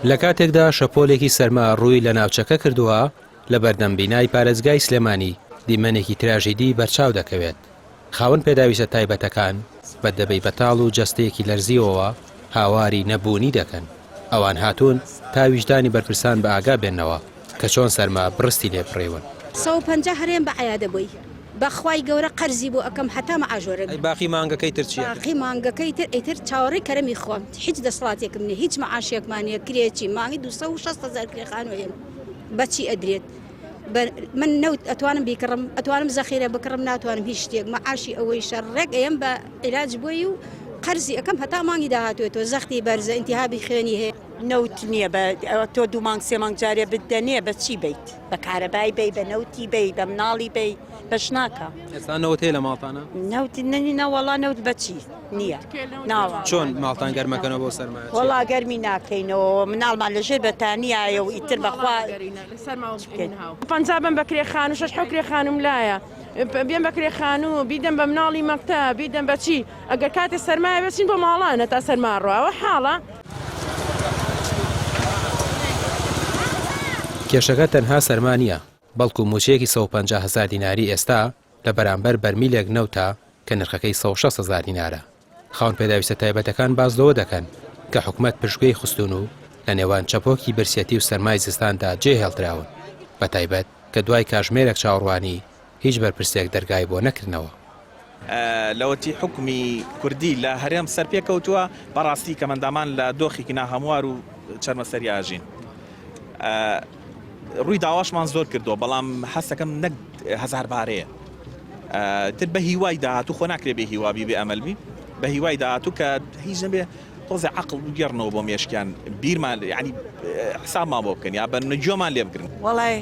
لە کاتێکدا شەپۆلێکی سەرما ڕووی لە ناوچەکە کردووە لە بەردەمبینای پارێزگای سلێمانی دیمەنێکی تراژیدی بەرچاو دەکەوێت. خاوەن پێداویستە تایبەتەکان بە دەبەی بەتاڵ و جەستەیەکی لەرزیەوە هاواری نەبوونی دەکەن. ئەوان هاتوون تا ویژدانی بەرپرسان بە ئاگا بێنەوە کە چۆن سەرما بڕستی لێبڕێون. 150 هەرێم بە عەیادەبووی بەخوای گەورە قەرزی بۆ ئەەکەم هەتا مەعاژۆرە باقی مانگەکەی تر چیە؟ باقی مانگەکەی تر ئەیتر چاوەڕێی کەرەمی خۆم هیچ دەسەڵاتێکم نییە هیچ مەعاشێکمانە کرێکی مانگی 260,000 کرێخانوێن بەچی ئەدرێت من نەوت ئەتوانم بیکڕم ئەتوانم زەخیرە بکڕم ناتوانم هیچ شتێک مەعاشی ئەوەی شەڕێک ئەم بە عیلاج بۆی و قەرزی ئەەکەم هەتا مانگی داهاتوێتەوە زەختی بەرزە ئینتیهابی خوێنی هەیە نەوت نییە تۆ 2 مانگ 3 مانگ جارێ بدەنێ بە چی بیت بە کارەبای بی بە نەوتی بی بە مناڵی بی بەش ناکە ئێستا نەوت هەیە لە ماڵتانە؟ نەوت نەوەڵا نەوت بەچی نییە ناوە چۆن ماڵتان گەرمەکەنەوە بۆ سەرمایە؟ وەڵا گەرمی ناکەینەوە مناڵمان لەژێر بەتانیایە و ئیتر بەخوا پەنجابم بە کرێخان و 6 کرێخانم لایە بێن بە کرێخان و بیدەم بە مناڵی مەکتە بیدەم بەچی ئەگەر کاتێ سەرمایە بچین بۆ ماڵانە تا سەرما ڕواوە حاڵە. کێشەکە تەنها سەرما نییە بەڵکو موچەیەکی 150,000 دیناری ئێستا لە بەرامبەر بەرمیلێک نەوتە کە نرخەکەی 160,000 دینارە. خاوەن پێداویستە تایبەتەکان بازلەوە دەکەن کە حکومەت پشتگوێی خستون و لە نێوان چەپۆکی برسێتی و سەرمای زستاندا جێهێڵدراون بە تایبەت کە دوای کاژمێرێک چاوەڕوانی هیچ بەرپرسێک دەرگای بۆ نەکردنەوە. لەوەتی حکومی کوردی لە هەرێم سەر پێکەوتووە بەڕاستی کە مندامان لە دۆخێکی ناهەموار و چەرمەسەری ئاژین. ڕووی داواشمان زۆر کردو بەڵام حەسەکەم نەک 1000 بارەیە تر بە هیوای داهاتوو خۆ ناکرێ بێ هیوابی بێ ئەمەلبی بە هیوای داهاتوو کە هیچ نەبێ تۆزێ عەقڵ بگەڕنەوە بۆ مێشکیان بیرمان یعنی حسابمان بۆ بکەن یا بە نەجۆمان لێ بگرن. وەڵای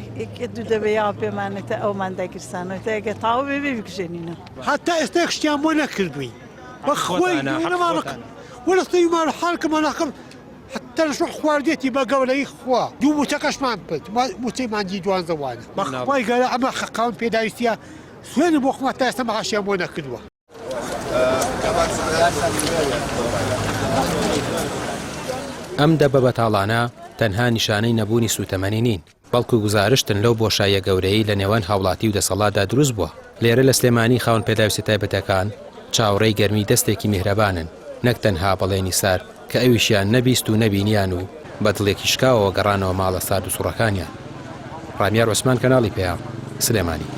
دوو دەبێ یا پێمانێتە ئەومان داگیرسانەوە ئەگە تاو بێ بکشێنینە حتا ئێستا شتیان بۆ نەکردبووی بەخۆی نەمانەکەن وەرەستەیمان حاڵکەمان ناکەم حتى شو خوارديتي بقولي خوا دو متكش ما بد موتي ما عندي دوان زوان بخواي قال اما خقاون بيدايستيا سوين بوخ ما تاسمع عشان مونا كدوه ئەم دەبە بەتاڵانە تەنها نیشانەی نەبوونی سوتەمەنی نین بەڵکو گزارشتن لەو بۆشایە گەورەی لە نێوان هاوڵاتی و دەسەڵاتدا دروست بووە. لێرە لە سلێمانی خاوەن پێداویستی تایبەتەکان چاوەڕێی گەرمی دەستێکی میهرەبانن نەک تەنها بەڵێنی سار کە ئەویشیان نەبیست و نەبینیان و بە دڵێکی شکاوەوە گەڕانەوە ماڵە سارد و سوڕەکانیان. ڕامیار عوسمان کەناڵی پێیان سلێمانی.